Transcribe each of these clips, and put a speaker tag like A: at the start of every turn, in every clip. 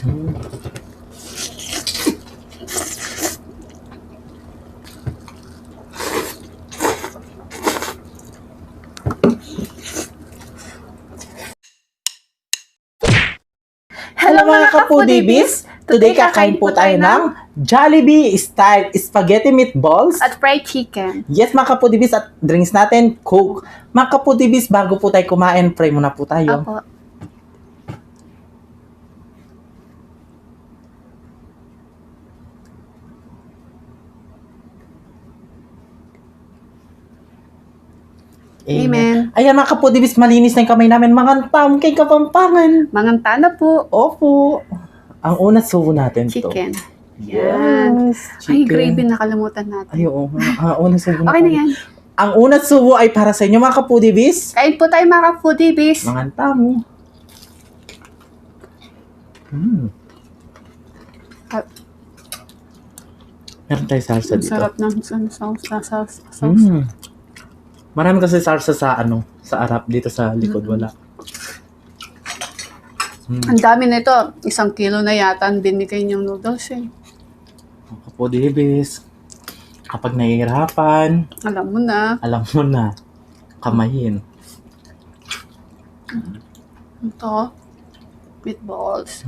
A: Mm. Hello mga ka-foodies! Today kakain po tayo ng Jollibee Style Spaghetti Meatballs
B: at fried chicken.
A: Yes mga ka-foodies, at drinks natin, Coke. Mga ka-foodies, bago po tayo kumain, pray muna po tayo.
B: Apo. Amen.
A: Ayan mga ka-foodies, malinis na yung kamay namin. Mga tam kay Kapampangan.
B: Manganta na po.
A: Opo. Ang una subo natin to.
B: Chicken. Yan.
A: Yes.
B: Ay,
A: Chicken.
B: gravy nakalimutan natin.
A: Ay, oo. Ang una subo
B: Okay na yan.
A: Ang una subo ay para sa inyo mga ka-foodies.
B: Kain po tayo mga ka-foodies.
A: Mga tamo. Meron tayo salsa
B: Ang
A: dito.
B: sarap ng sauce.
A: Marami kasi salsa sa sa harap, dito sa likod wala.
B: Ang dami nito. 1 kilo na yata ang binigay niyong noodles eh.
A: Kapodibis, kapag nahihirapan,
B: Alam mo na.
A: alam mo na, kamayin.
B: Ito. Meatballs.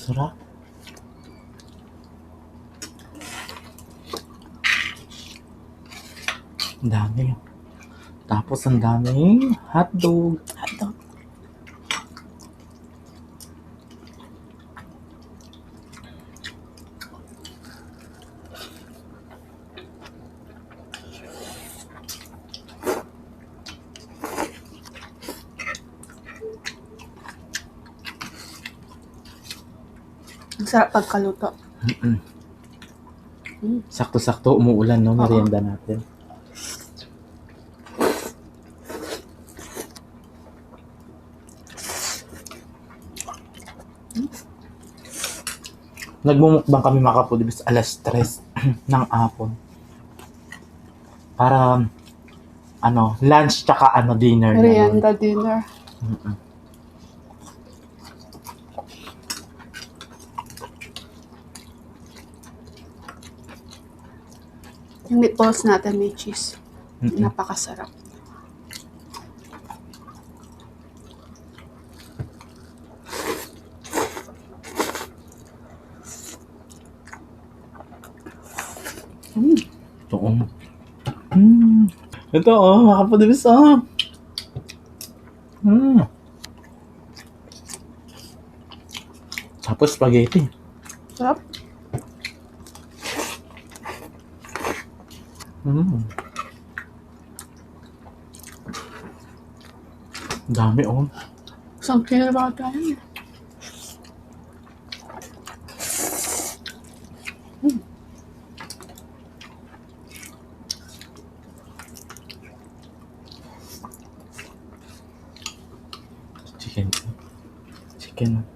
A: Sarap. Ang dami. Tapos ang daming hotdog.
B: Ang sarap pagkaluto.
A: Sakto-sakto umuulan, no? Merienda natin. Nagmumukbang kami mga kapudibis alas 3 ng hapon. Para lunch tsaka dinner na.
B: Merienda dinner. Yung meatballs natin may cheese. Napakasarap.
A: Ito, Ito, mga kapudibis, Tapos spaghetti.
B: Sarap.
A: Dami,
B: 1 kilo ba tayo?
A: Chicken.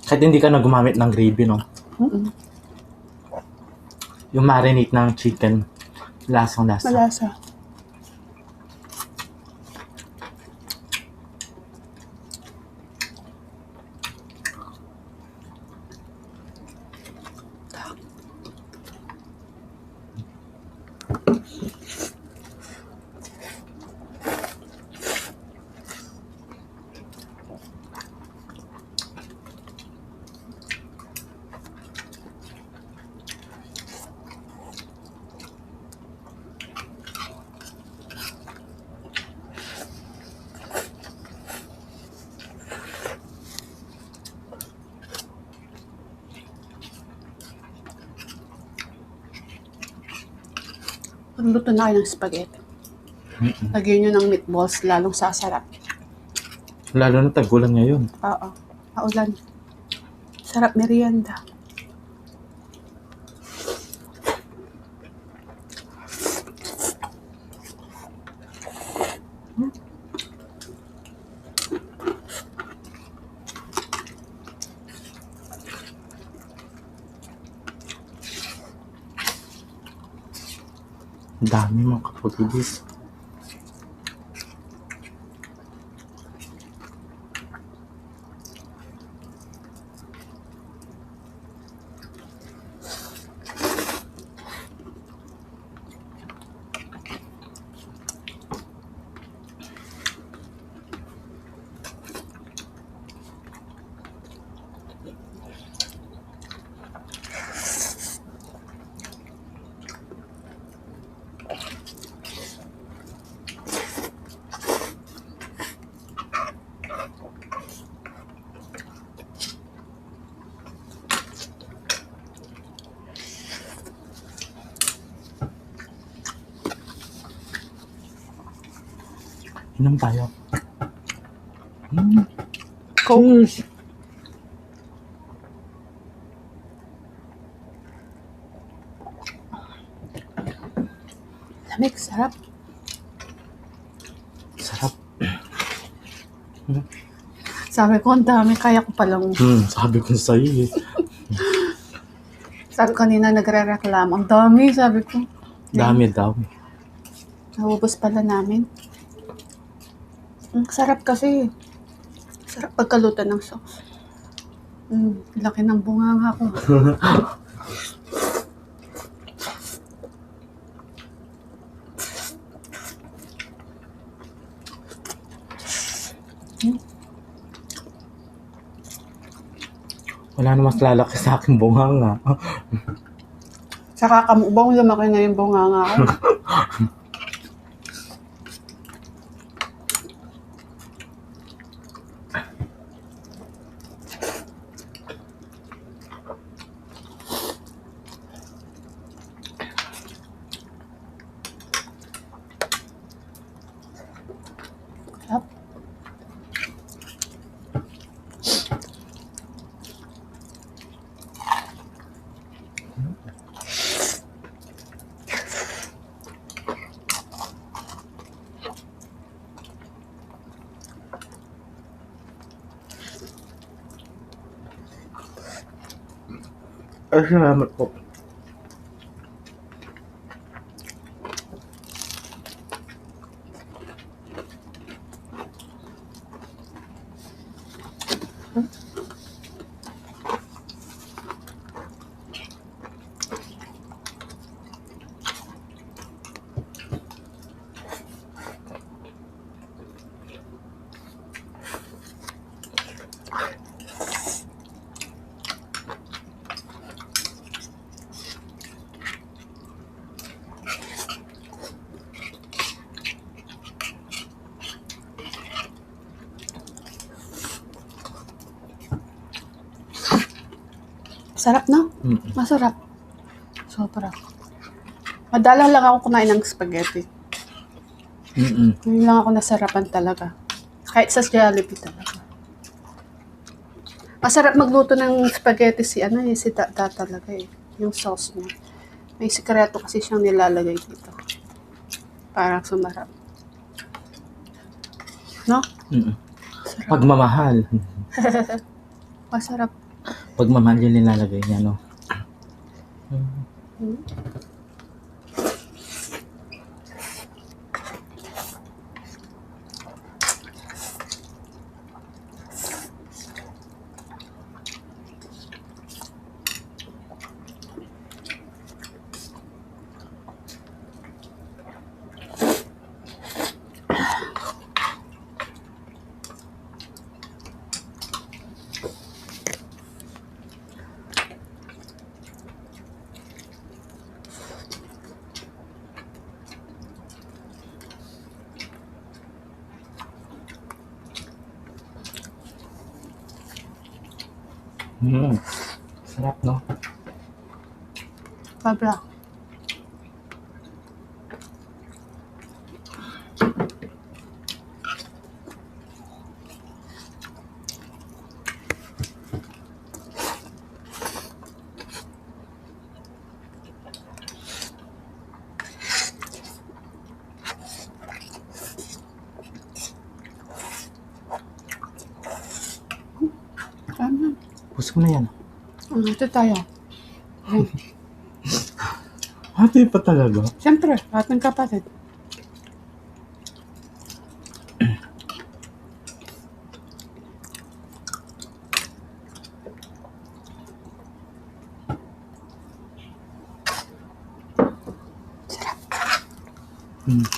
A: Kahit hindi ka na gumamit ng gravy, no? Yung marinate ng chicken, lasang-lasa.
B: Malasa. Pagluto na kayo ng spaghetti. Lagyan nyo ng meatballs, lalong sasarap.
A: Lalo na tag-ulan ngayon.
B: Oo. Paulan. Sarap merienda.
A: Ang dami mga kapatidis. Inom tayo. Cheers!
B: Lamig, sarap.
A: Sarap.
B: Sabi ko, ang dami. Kaya ko palang.
A: Sabi ko sa'yo eh.
B: Sabi ko kanina nagre-reklamo. Ang dami, sabi ko.
A: Dami daw.
B: Naubos pala namin. Ang sarap kasi. Sarap pagkaluto ng sauce. Laki ng bunganga ko.
A: Wala na mas lalaki sa aking bunganga.
B: Saka kamubang lumaki na yung bunganga ko. Sarap.
A: Ay, salamat po. Sarap, no? Masarap. Sobra. Madalang lang ako kumain ng spaghetti. Ngayon lang ako nasarapan talaga. Kahit sa Jollibee talaga. Masarap magluto ng spaghetti si Tata talaga eh. Yung sauce niya. May sikreto kasi siyang nilalagay dito. Parang sumarap. No? Sarap. Pagmamahal.
B: Masarap.
A: Pagmamahal yung nilalagay niya, no? Sarap, no?
B: Sobra.
A: Puso mo na yan.
B: Ito tayo.
C: Hati pa talaga.
A: Siyempre, ating kapatid.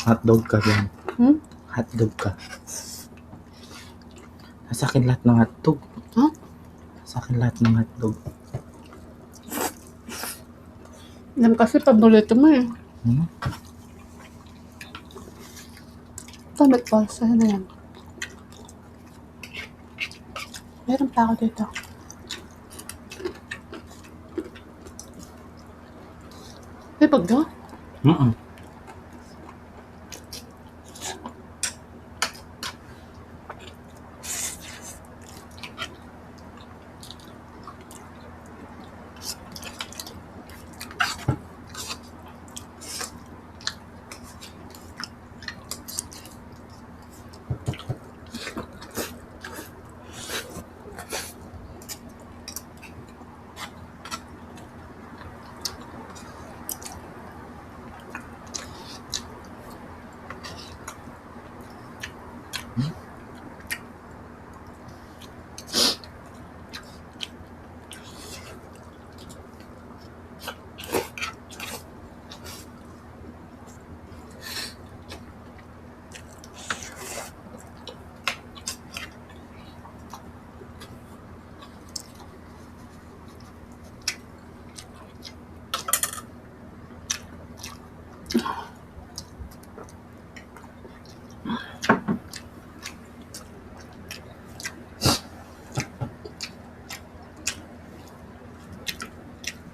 C: Hotdog ka yan.
A: Hmm?
C: Hotdog ka. Nasa akin lahat ng hotdog.
A: Huh?
C: Nasa akin lahat ng hotdog.
A: Alam kasi paborito mo eh.
C: Hmm?
A: Ito, meatballs. Saan na yan? Meron pa ako dito. May pagdo?
C: Mm-mm.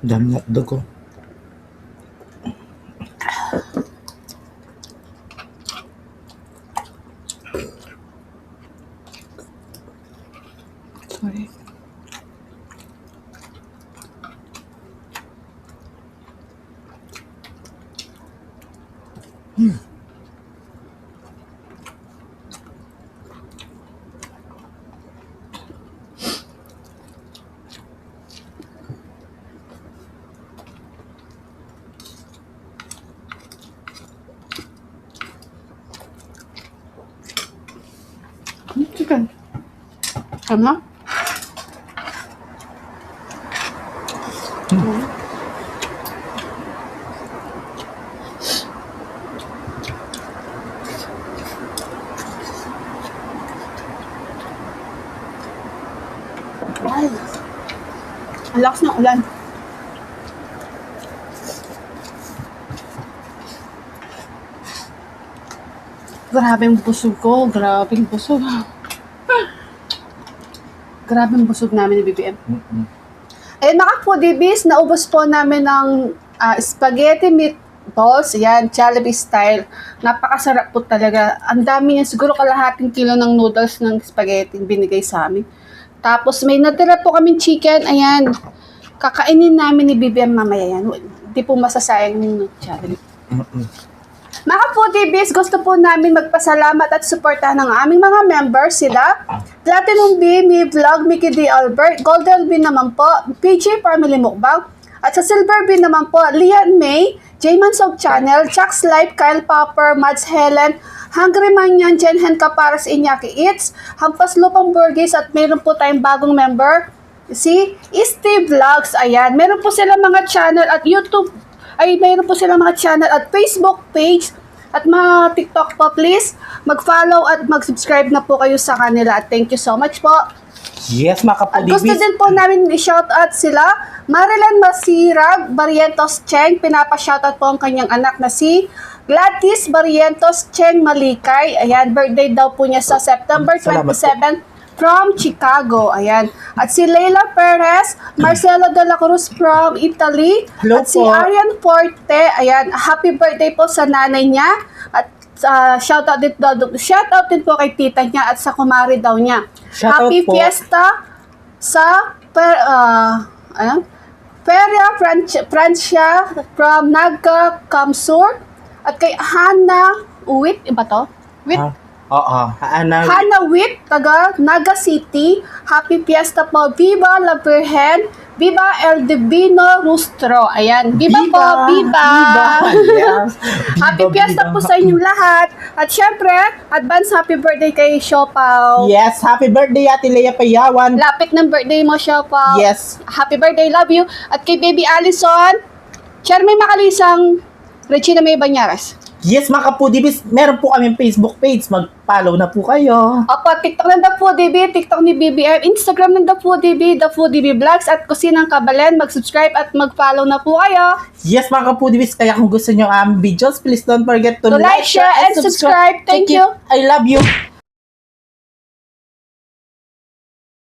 C: Dami hotdog ko.
A: Sorry. Chicken. Tama? Ay. Ang lakas ng ulan. Grabing busog ko. Grabing busog. Grabing busog namin ni BBM.
C: Mm-mm.
A: Ayun mga foodies, naubos po namin ng spaghetti meatballs. Yan, Jollibee style. Napakasarap po talaga. Ang dami niya, siguro kalahating kilo ng noodles ng spaghetti binigay sa amin. Tapos may natira po kaming chicken. Ayan, kakainin namin ni BBM mamaya yan. Hindi po masasayang yung Jollibee.
C: Mm-mm.
A: Mga foodies, gusto po namin magpasalamat at suportahan ng aming mga members sila. Platinum B, Mi Vlog, Mickey D. Albert, Golden B naman po, PJ Family Mukbang, at sa Silver B naman po, Lian May, J Mansog Channel, Chuck's Life, Kyle Popper, Mads Helen, Hungry Manyan, Jenhen Kaparas, Iñaki Eats, Hampas Lupang Burgess, at meron po tayong bagong member, si Steve Vlogs. Ayan, meron po sila mga channel at YouTube, ay mayroon po silang mga channel at Facebook page at mga TikTok po. Please mag-follow at mag-subscribe na po kayo sa kanila at thank you so much po.
C: Yes, mga
A: At gusto
C: kapodibis.
A: din po namin i-shoutout sila Marilyn Masirag Barrientos Cheng, pinapa-shoutout po ang kanyang anak na si Gladys Barrientos Cheng Malikay. Ayan, birthday daw po niya sa September
C: Salamat
A: 27 from Chicago. Ayan. At si Leila Perez, Marcelo de la Cruz from Italy.
C: Hello
A: at si
C: po.
A: Arian Forte. Ayan, happy birthday po sa nanay niya. At shoutout din po kay tita niya at sa kumari daw niya.
C: Shoutout
A: Happy
C: po.
A: fiesta sa Feria Francia from Naga Kamsur. At kay Hannah Uwit, iba to? Wit?
C: Ah, Oo. Hana.
A: Hanawit, taga Naga City. Happy Fiesta po. Viva la Virgen. Viva el Divino Rostro. Ayan. Viva po. Viva.
C: Yes.
A: Happy
C: Viva,
A: Fiesta
C: viva.
A: po sa inyong lahat. At syempre, advance happy birthday kay Siopaw.
C: Yes, happy birthday Ate Lea Payawan.
A: Lapit ng birthday mo, Siopaw.
C: Yes.
A: Happy birthday, love you. At kay Baby Allison, Chermy Makalisang, Regina May Banyaras.
C: Yes, mga kapudibis, meron po kaming Facebook page. Mag-follow na po kayo.
A: Opo, TikTok ng The Foodie, TikTok ni BBM, Instagram ng The Foodie Vlogs at Kusinang Kabalen. Mag-subscribe at mag-follow na po kayo.
C: Yes, mga kapudibis, kaya kung gusto nyo ang videos, please don't forget to
A: To like, share, and subscribe. Thank you.
C: I love you.